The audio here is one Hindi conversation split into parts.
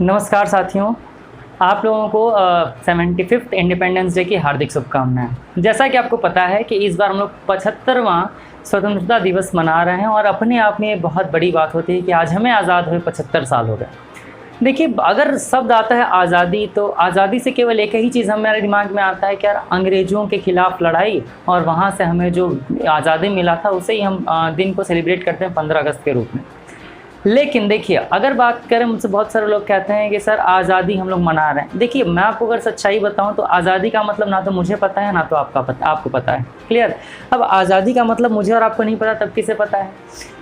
नमस्कार साथियों, आप लोगों को 75th इंडिपेंडेंस डे की हार्दिक शुभकामनाएं। जैसा कि आपको पता है कि इस बार हम लोग 75वां स्वतंत्रता दिवस मना रहे हैं और अपने आप में ये बहुत बड़ी बात होती है कि आज हमें आज़ाद हुए 75 साल हो गए। देखिए, अगर शब्द आता है आज़ादी, तो आज़ादी से केवल एक ही चीज़ हमारे दिमाग में आता है कि यार अंग्रेज़ों के ख़िलाफ़ लड़ाई, और वहाँ से हमें जो आज़ादी मिला था उसे ही हम दिन को सेलिब्रेट करते हैं 15 अगस्त के रूप में। लेकिन देखिए, अगर बात करें, मुझसे बहुत सारे लोग कहते हैं कि सर आज़ादी हम लोग मना रहे हैं। देखिए, मैं आपको अगर सच्चाई बताऊं तो आज़ादी का मतलब ना तो मुझे पता है, ना तो आपको पता है। क्लियर? अब आज़ादी का मतलब मुझे और आपको नहीं पता, तब किसे पता है?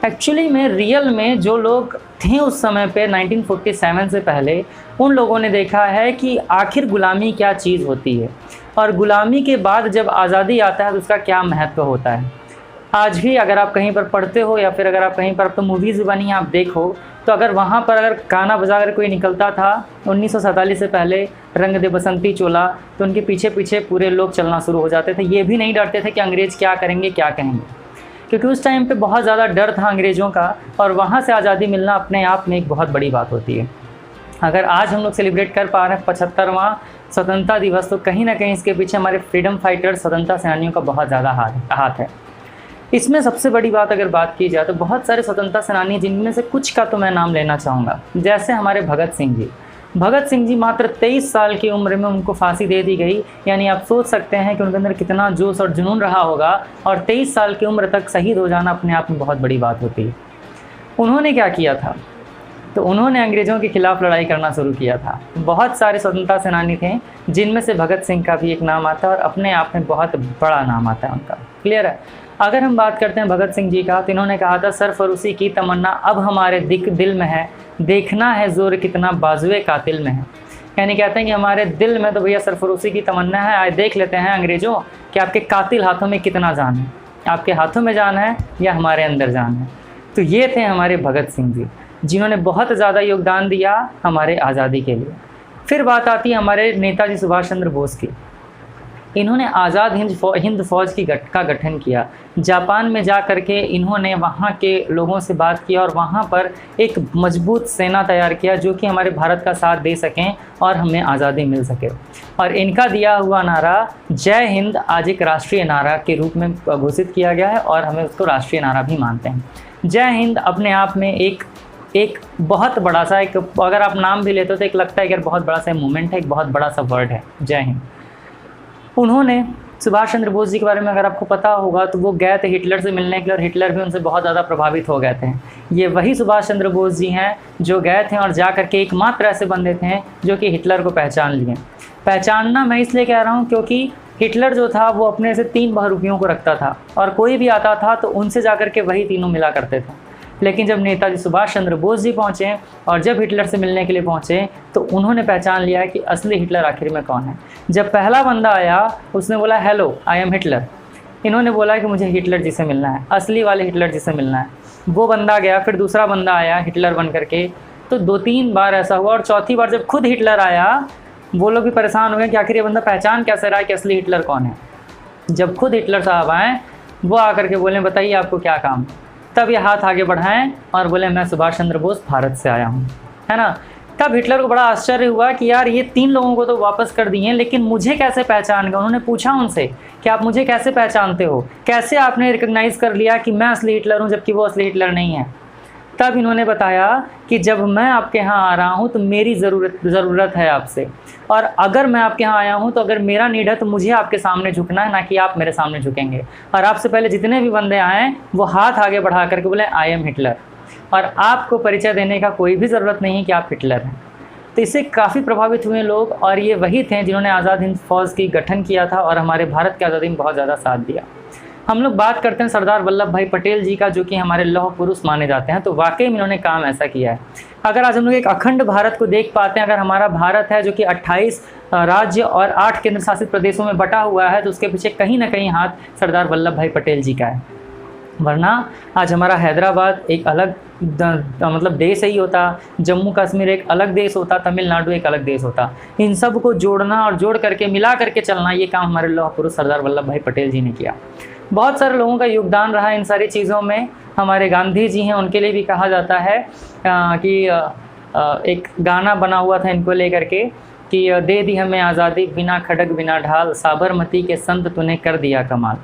एक्चुअली में रियल में जो लोग थे उस समय पे 1947 से पहले, उन लोगों ने देखा है कि आखिर गुलामी क्या चीज़ होती है और गुलामी के बाद जब आज़ादी आता है तो उसका क्या महत्व होता है। आज भी अगर आप कहीं पर पढ़ते हो या फिर अगर आप कहीं पर, अब तो मूवीज़ भी बनी हैं, आप देखो तो अगर वहाँ पर अगर गाना बजा कर कोई निकलता था 1947 से पहले, रंग दे बसंती चोला, तो उनके पीछे पीछे पूरे लोग चलना शुरू हो जाते थे। ये भी नहीं डरते थे कि अंग्रेज़ क्या करेंगे क्या कहेंगे, क्योंकि उस टाइम पे बहुत ज़्यादा डर था अंग्रेज़ों का, और वहाँ से आज़ादी मिलना अपने आप में एक बहुत बड़ी बात होती है। अगर आज हम लोग सेलिब्रेट कर पा रहे हैं 75वां स्वतंत्रता दिवस, तो कहीं ना कहीं इसके पीछे हमारे फ्रीडम फाइटर्स, स्वतंत्रता सेनानियों का बहुत ज़्यादा हाथ है। इसमें सबसे बड़ी बात अगर बात की जाए तो बहुत सारे स्वतंत्रता सेनानी, जिनमें से कुछ का तो मैं नाम लेना चाहूँगा। जैसे हमारे भगत सिंह जी मात्र 23 साल की उम्र में उनको फांसी दे दी गई। यानी आप सोच सकते हैं कि उनके अंदर कितना जोश और जुनून रहा होगा, और 23 साल की उम्र तक शहीद हो जाना अपने आप में बहुत बड़ी बात होती है। उन्होंने क्या किया था? तो उन्होंने अंग्रेज़ों के खिलाफ़ लड़ाई करना शुरू किया था। बहुत सारे स्वतंत्रता सेनानी थे, जिनमें से भगत सिंह का भी एक नाम आता है, और अपने आप में बहुत बड़ा नाम आता है उनका। क्लियर है? अगर हम बात करते हैं भगत सिंह जी का, तो इन्होंने कहा था, सरफरोशी की तमन्ना अब हमारे दिल में है, देखना है जोर कितना बाजुए कातिल में है। यानी कहते हैं कि हमारे दिल में तो भैया सरफरोशी की तमन्ना है, आए देख लेते हैं अंग्रेज़ों कि आपके कातिल हाथों में कितना जान है, आपके हाथों में जान है या हमारे अंदर जान है। तो ये थे हमारे भगत सिंह जी, जिन्होंने बहुत ज़्यादा योगदान दिया हमारे आज़ादी के लिए। फिर बात आती है हमारे नेताजी सुभाष चंद्र बोस की। इन्होंने आज़ाद हिंद फौज का गठन किया। जापान में जा कर के इन्होंने वहाँ के लोगों से बात की और वहाँ पर एक मजबूत सेना तैयार किया, जो कि हमारे भारत का साथ दे सकें और हमें आज़ादी मिल सके। और इनका दिया हुआ नारा जय हिंद आज एक राष्ट्रीय नारा के रूप में घोषित किया गया है, और हमें उसको राष्ट्रीय नारा भी मानते हैं। जय हिंद अपने आप में एक बहुत बड़ा सा, एक अगर आप नाम भी लेते हो तो एक लगता है कि बहुत बड़ा सा मूवमेंट है, एक बहुत बड़ा सा वर्ड है, जय हिंद। उन्होंने, सुभाष चंद्र बोस जी के बारे में अगर आपको पता होगा तो वो गए थे हिटलर से मिलने के लिए, और हिटलर भी उनसे बहुत ज़्यादा प्रभावित हो गए थे। ये वही सुभाष चंद्र बोस जी हैं जो गए थे और जा कर के एकमात्र ऐसे बंदे थे जो कि हिटलर को पहचान लिए। पहचानना मैं इसलिए कह रहा हूँ क्योंकि हिटलर जो था वो अपने से 3 बहुरूपियों को रखता था, और कोई भी आता था तो उनसे जा कर के वही तीनों मिला करते थे। लेकिन जब नेताजी सुभाष चंद्र बोस जी पहुँचे और जब हिटलर से मिलने के लिए पहुँचे, तो उन्होंने पहचान लिया कि असली हिटलर आखिर में कौन है। जब पहला बंदा आया उसने बोला हेलो आई एम हिटलर, इन्होंने बोला कि मुझे हिटलर जी से मिलना है, असली वाले हिटलर जी से मिलना है। वो बंदा गया, फिर दूसरा बंदा आया हिटलर बन करके, तो 2-3 बार ऐसा हुआ, और चौथी बार जब खुद हिटलर आया, वो लोग भी परेशान हो गए कि आखिर ये बंदा पहचान कैसे रहा है कि असली हिटलर कौन है। जब खुद हिटलर साहब आए, वो आकर के बोले बताइए आपको क्या काम। तब ये हाथ आगे बढ़ाएं और बोले मैं सुभाष चंद्र बोस भारत से आया हूँ, है ना। तब हिटलर को बड़ा आश्चर्य हुआ कि यार ये 3 लोगों को तो वापस कर दिए, लेकिन मुझे कैसे पहचान गए। उन्होंने पूछा उनसे कि आप मुझे कैसे पहचानते हो, कैसे आपने रिकग्नाइज़ कर लिया कि मैं असली हिटलर हूँ जबकि वो असली हिटलर नहीं है। तब इन्होंने बताया कि जब मैं आपके यहाँ आ रहा हूँ तो मेरी ज़रूरत है आपसे, और अगर मैं आपके यहाँ आया हूँ तो अगर मेरा नीड है तो मुझे आपके सामने झुकना है, ना कि आप मेरे सामने झुकेंगे। और आपसे पहले जितने भी बंदे आए वो हाथ आगे बढ़ा करके बोले आई एम हिटलर, और आपको परिचय देने का कोई भी ज़रूरत नहीं कि आप हिटलर हैं। तो इससे काफ़ी प्रभावित हुए लोग, और ये वही थे जिन्होंने आज़ाद हिंद फौज की गठन किया था और हमारे भारत की आज़ादी में बहुत ज़्यादा साथ दिया। हम लोग बात करते हैं सरदार वल्लभ भाई पटेल जी का, जो कि हमारे लौह पुरुष माने जाते हैं। तो वाकई में इन्होंने काम ऐसा किया है। अगर आज हम लोग एक अखंड भारत को देख पाते हैं, अगर हमारा भारत है जो कि 28 राज्य और 8 केंद्र शासित प्रदेशों में बटा हुआ है, तो उसके पीछे कहीं ना कहीं हाथ सरदार वल्लभ भाई पटेल जी का है। वरना आज हमारा हैदराबाद एक अलग मतलब देश ही होता, जम्मू कश्मीर एक अलग देश होता, तमिलनाडु एक अलग देश होता। इन सब को जोड़ना और जोड़ करके मिला करके चलना, ये काम हमारे लौह पुरुष सरदार वल्लभ भाई पटेल जी ने किया। बहुत सारे लोगों का योगदान रहा इन सारी चीज़ों में। हमारे गांधी जी हैं, उनके लिए भी कहा जाता है कि एक गाना बना हुआ था इनको लेकर के कि दे दी हमें आज़ादी बिना खड़ग बिना ढाल, साबरमती के संत तूने कर दिया कमाल।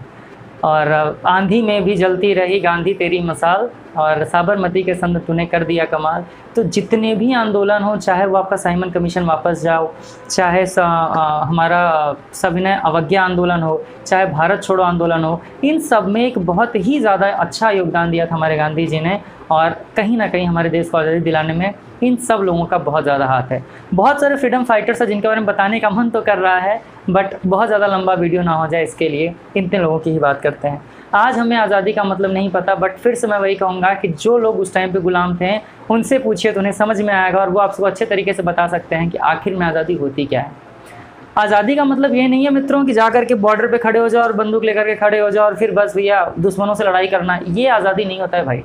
और आंधी में भी जलती रही गांधी तेरी मसाल, और साबरमती के संत तूने कर दिया कमाल। तो जितने भी आंदोलन हो, चाहे वो आपका साइमन कमीशन वापस जाओ, चाहे हमारा सविनय अवज्ञा आंदोलन हो, चाहे भारत छोड़ो आंदोलन हो, इन सब में एक बहुत ही ज़्यादा अच्छा योगदान दिया था हमारे गांधी जी ने। और कहीं ना कहीं हमारे देश को आज़ादी दिलाने में इन सब लोगों का बहुत ज़्यादा हाथ है। बहुत सारे फ्रीडम फाइटर्स हैं जिनके बारे में बताने का मन तो कर रहा है, बट बहुत ज़्यादा लंबा वीडियो ना हो जाए, इसके लिए इतने लोगों की ही बात करते हैं। आज हमें आज़ादी का मतलब नहीं पता, बट फिर से मैं वही कहूँगा कि जो लोग उस टाइम पे गुलाम थे उनसे पूछिए तो उन्हें समझ में आएगा, और वो आपको अच्छे तरीके से बता सकते हैं कि आखिर में आज़ादी होती क्या है। आज़ादी का मतलब ये नहीं है मित्रों कि जाकर के बॉर्डर पे खड़े हो जाओ और बंदूक लेकर के खड़े हो जाओ और फिर बस भैया दुश्मनों से लड़ाई करना, ये आज़ादी नहीं होता है भाई।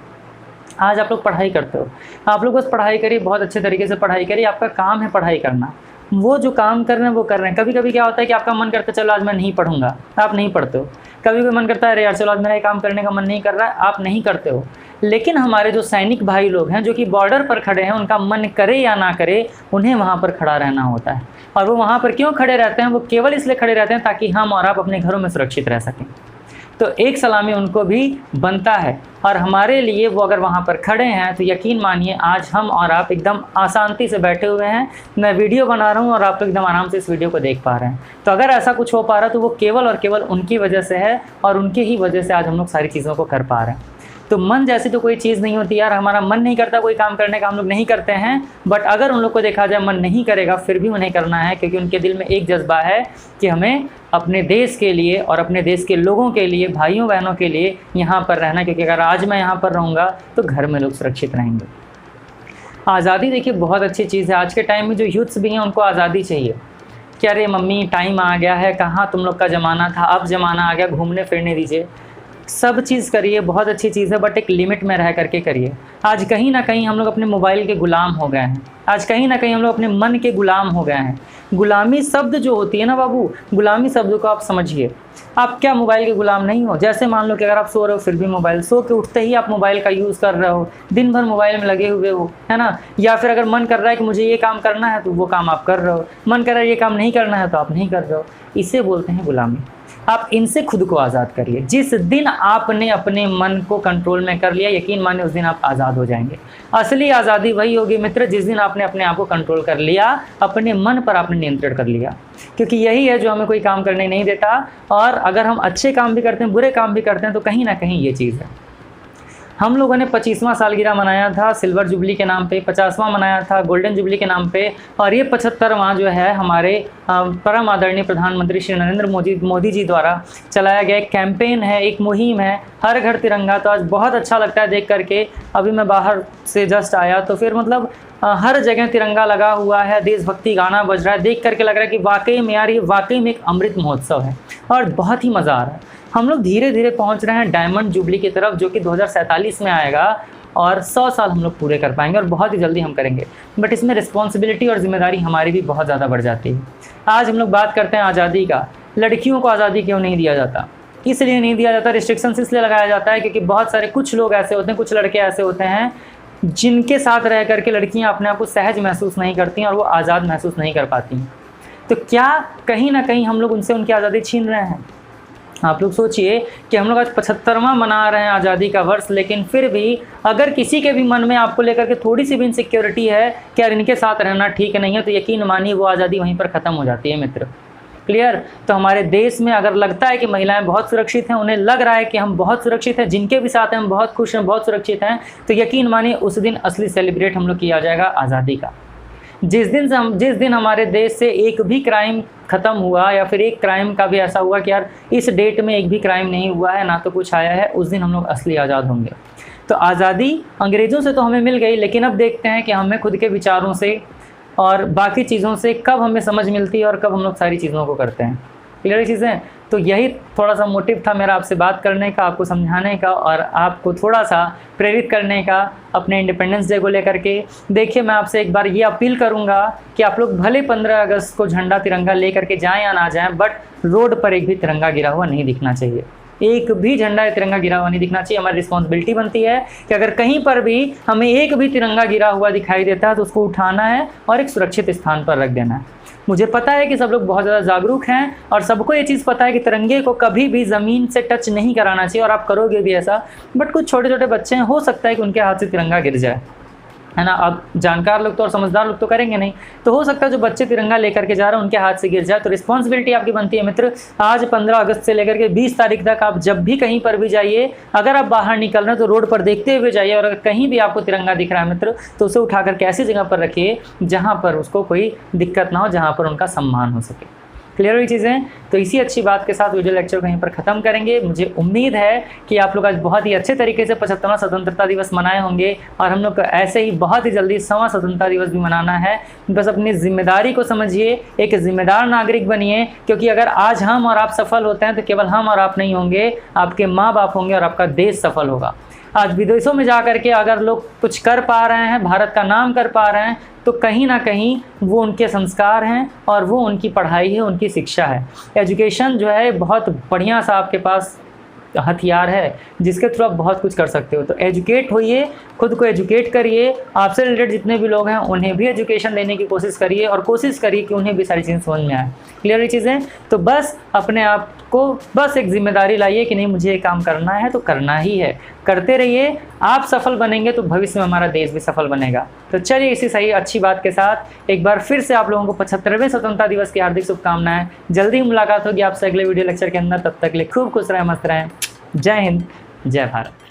आज आप लोग पढ़ाई करते हो, आप लोग बस पढ़ाई करिए, बहुत अच्छे तरीके से पढ़ाई करिए, आपका काम है पढ़ाई करना। वो जो काम कर रहे हैं वो कर रहे हैं। कभी कभी क्या होता है कि आपका मन करता है चलो आज मैं नहीं पढ़ूंगा, आप नहीं पढ़ते हो। कभी भी मन करता है अरे यार चलो आज मेरा ये काम करने का मन नहीं कर रहा है, आप नहीं करते हो। लेकिन हमारे जो सैनिक भाई लोग हैं जो कि बॉर्डर पर खड़े हैं, उनका मन करे या ना करे उन्हें वहाँ पर खड़ा रहना होता है। और वो वहाँ पर क्यों खड़े रहते हैं? वो केवल इसलिए खड़े रहते हैं ताकि हम और आप अपने घरों में सुरक्षित रह सकें। तो एक सलामी उनको भी बनता है, और हमारे लिए वो अगर वहाँ पर खड़े हैं तो यकीन मानिए आज हम और आप एकदम आसानी से बैठे हुए हैं। मैं वीडियो बना रहा हूँ और आप लोग एकदम आराम से इस वीडियो को देख पा रहे हैं। तो अगर ऐसा कुछ हो पा रहा है तो वो केवल और केवल उनकी वजह से है, और उनकी ही वजह से आज हम लोग सारी चीज़ों को कर पा रहे हैं। तो मन जैसी तो कोई चीज़ नहीं होती यार, हमारा मन नहीं करता कोई काम करने का, हम लोग नहीं करते हैं। बट अगर उन लोग को देखा जाए मन नहीं करेगा फिर भी उन्हें करना है, क्योंकि उनके दिल में एक जज्बा है कि हमें अपने देश के लिए और अपने देश के लोगों के लिए, भाइयों बहनों के लिए यहाँ पर रहना, क्योंकि अगर आज मैं यहाँ पर रहूँगा तो घर में लोग सुरक्षित रहेंगे। आज़ादी देखिए बहुत अच्छी चीज़ है। आज के टाइम में जो यूथ्स भी हैं उनको आज़ादी चाहिए कि अरे मम्मी टाइम आ गया है, कहाँ तुम लोग का ज़माना था, अब ज़माना आ गया, घूमने फिरने दीजिए। सब चीज़ करिए, बहुत अच्छी चीज़ है, बट एक लिमिट में रह करके करिए। आज कहीं ना कहीं हम लोग अपने मोबाइल के गुलाम हो गए हैं, आज कहीं ना कहीं हम लोग अपने मन के गुलाम हो गए हैं। गुलामी शब्द जो होती है ना बाबू, गुलामी शब्द को आप समझिए। आप क्या मोबाइल के गुलाम नहीं हो? जैसे मान लो कि अगर आप सो रहे हो फिर भी मोबाइल, सो के उठते ही आप मोबाइल का यूज़ कर रहे हो, दिन भर मोबाइल में लगे हुए हो, है ना। या फिर अगर मन कर रहा है कि मुझे ये काम करना है तो वो काम आप कर रहे हो, मन कर रहा है ये काम नहीं करना है तो आप नहीं कर रहे हो। इसे बोलते हैं गुलामी। आप इनसे खुद को आज़ाद करिए। जिस दिन आपने अपने मन को कंट्रोल में कर लिया, यकीन मानिए उस दिन आप आज़ाद हो जाएंगे। असली आज़ादी वही होगी मित्र जिस दिन आपने अपने आप को कंट्रोल कर लिया, अपने मन पर आपने नियंत्रण कर लिया, क्योंकि यही है जो हमें कोई काम करने नहीं देता। और अगर हम अच्छे काम भी करते हैं, बुरे काम भी करते हैं, तो कहीं ना कहीं ये चीज़ है। हम लोगों ने 25वां सालगिरह मनाया था सिल्वर जुबली के नाम पे, 50वां मनाया था गोल्डन जुबली के नाम पे, और ये 75वां जो है हमारे परम आदरणीय प्रधानमंत्री श्री नरेंद्र मोदी जी द्वारा चलाया गया एक कैंपेन है, एक मुहिम है, हर घर तिरंगा। तो आज बहुत अच्छा लगता है देख करके। अभी मैं बाहर से जस्ट आया तो फिर मतलब हर जगह तिरंगा लगा हुआ है, देशभक्ति गाना बज रहा है, देख करके लग रहा है कि वाकई में यार ये वाकई में एक अमृत महोत्सव है, और बहुत ही मज़ा आ रहा है। हम लोग धीरे धीरे पहुंच रहे हैं डायमंड जुबली की तरफ, जो कि 2047 में आएगा, और 100 साल हम लोग पूरे कर पाएंगे, और बहुत ही जल्दी हम करेंगे। बट इसमें रिस्पॉन्सिबिलिटी और जिम्मेदारी हमारी भी बहुत ज़्यादा बढ़ जाती है। आज हम लोग बात करते हैं आज़ादी का। लड़कियों को आज़ादी क्यों नहीं दिया जाता? इसलिए नहीं दिया जाता, रिस्ट्रिक्शंस इसलिए लगाया जाता है क्योंकि बहुत सारे कुछ लोग ऐसे होते हैं, कुछ लड़के ऐसे होते हैं जिनके साथ रह करके लड़कियां अपने आप को सहज महसूस नहीं करती हैं और वो आज़ाद महसूस नहीं कर पाती हैं। तो क्या कहीं ना कहीं हम लोग उनसे उनकी आज़ादी छीन रहे हैं? आप लोग सोचिए कि हम लोग आज 75वां मना रहे हैं आज़ादी का वर्ष, लेकिन फिर भी अगर किसी के भी मन में आपको लेकर के थोड़ी सी भी इनसिक्योरिटी है कि यार इनके साथ रहना ठीक नहीं है, तो यकीन मानिए वो आज़ादी वहीं पर ख़त्म हो जाती है मित्र। क्लियर? तो हमारे देश में अगर लगता है कि महिलाएं बहुत सुरक्षित हैं, उन्हें लग रहा है कि हम बहुत सुरक्षित हैं, जिनके भी साथ हैं हम बहुत खुश हैं, बहुत सुरक्षित हैं, तो यकीन मानिए उस दिन असली सेलिब्रेट हम लोग किया जाएगा आज़ादी का। जिस दिन हमारे देश से एक भी क्राइम ख़त्म हुआ, या फिर एक क्राइम का भी ऐसा हुआ कि यार इस डेट में एक भी क्राइम नहीं हुआ है, ना तो कुछ आया है, उस दिन हम लोग असली आज़ाद होंगे। तो आज़ादी अंग्रेज़ों से तो हमें मिल गई, लेकिन अब देखते हैं कि हमें खुद के विचारों से और बाकी चीज़ों से कब हमें समझ मिलती है और कब हम लोग सारी चीज़ों को करते हैं। क्लियर चीज़ें? तो यही थोड़ा सा मोटिव था मेरा आपसे बात करने का, आपको समझाने का और आपको थोड़ा सा प्रेरित करने का अपने इंडिपेंडेंस डे को लेकर के। देखिए, मैं आपसे एक बार ये अपील करूँगा कि आप लोग भले 15 अगस्त को झंडा तिरंगा ले करके जाएँ या ना जाएँ, बट रोड पर एक भी तिरंगा गिरा हुआ नहीं दिखना चाहिए। एक भी झंडा या तिरंगा गिरा हुआ नहीं दिखना चाहिए। हमारी रिस्पॉन्सिबिलिटी बनती है कि अगर कहीं पर भी हमें एक भी तिरंगा गिरा हुआ दिखाई देता है तो उसको उठाना है और एक सुरक्षित स्थान पर रख देना है। मुझे पता है कि सब लोग बहुत ज़्यादा जागरूक हैं और सबको ये चीज़ पता है कि तिरंगे को कभी भी ज़मीन से टच नहीं कराना चाहिए, और आप करोगे भी ऐसा। बट कुछ छोटे छोटे बच्चे हैं, हो सकता है कि उनके हाथ से तिरंगा गिर जाए, है ना। अब जानकार लोग तो और समझदार लोग तो करेंगे नहीं, तो हो सकता है जो बच्चे तिरंगा लेकर के जा रहे हैं उनके हाथ से गिर जाए। तो रिस्पॉन्सिबिलिटी आपकी बनती है मित्र, आज 15 अगस्त से लेकर के 20 तारीख तक आप जब भी कहीं पर भी जाइए, अगर आप बाहर निकल रहे हैं तो रोड पर देखते हुए जाइए, और अगर कहीं भी आपको तिरंगा दिख रहा है मित्र तो उसे उठा करके ऐसी जगह पर रखिए जहाँ पर उसको कोई दिक्कत ना हो, जहाँ पर उनका सम्मान हो सके। क्लियर हुई चीज़ें? तो इसी अच्छी बात के साथ वीडियो लेक्चर को यहीं पर ख़त्म करेंगे। मुझे उम्मीद है कि आप लोग आज बहुत ही अच्छे तरीके से 75वां स्वतंत्रता दिवस मनाए होंगे, और हम लोग को ऐसे ही बहुत ही जल्दी 100वां स्वतंत्रता दिवस भी मनाना है। बस अपनी जिम्मेदारी को समझिए, एक जिम्मेदार नागरिक बनिए, क्योंकि अगर आज हम और आप सफल होते हैं तो केवल हम और आप नहीं होंगे, आपके माँ बाप होंगे और आपका देश सफल होगा। आज विदेशों में जा कर के अगर लोग कुछ कर पा रहे हैं, भारत का नाम कर पा रहे हैं, तो कहीं ना कहीं वो उनके संस्कार हैं और वो उनकी पढ़ाई है, उनकी शिक्षा है। एजुकेशन जो है बहुत बढ़िया सा आपके पास हथियार है जिसके थ्रू आप बहुत कुछ कर सकते हो। तो एजुकेट होइए, खुद को एजुकेट करिए, आपसे रिलेटेड जितने भी लोग हैं उन्हें भी एजुकेशन देने की कोशिश करिए, और कोशिश करिए कि उन्हें भी सारी चीज़ें समझ में आए। क्लियर ये चीज़ें? तो बस अपने आप को बस एक जिम्मेदारी लाइए कि नहीं, मुझे ये काम करना है तो करना ही है, करते रहिए। आप सफल बनेंगे तो भविष्य में हमारा देश भी सफल बनेगा। तो चलिए इसी सही अच्छी बात के साथ एक बार फिर से आप लोगों को 75वें स्वतंत्रता दिवस की हार्दिक शुभकामनाएं। जल्दी मुलाकात होगी आपसे अगले वीडियो लेक्चर के अंदर। तब तक के लिए खूब खुश रहें, मस्त रहें। जय हिंद, जय भारत।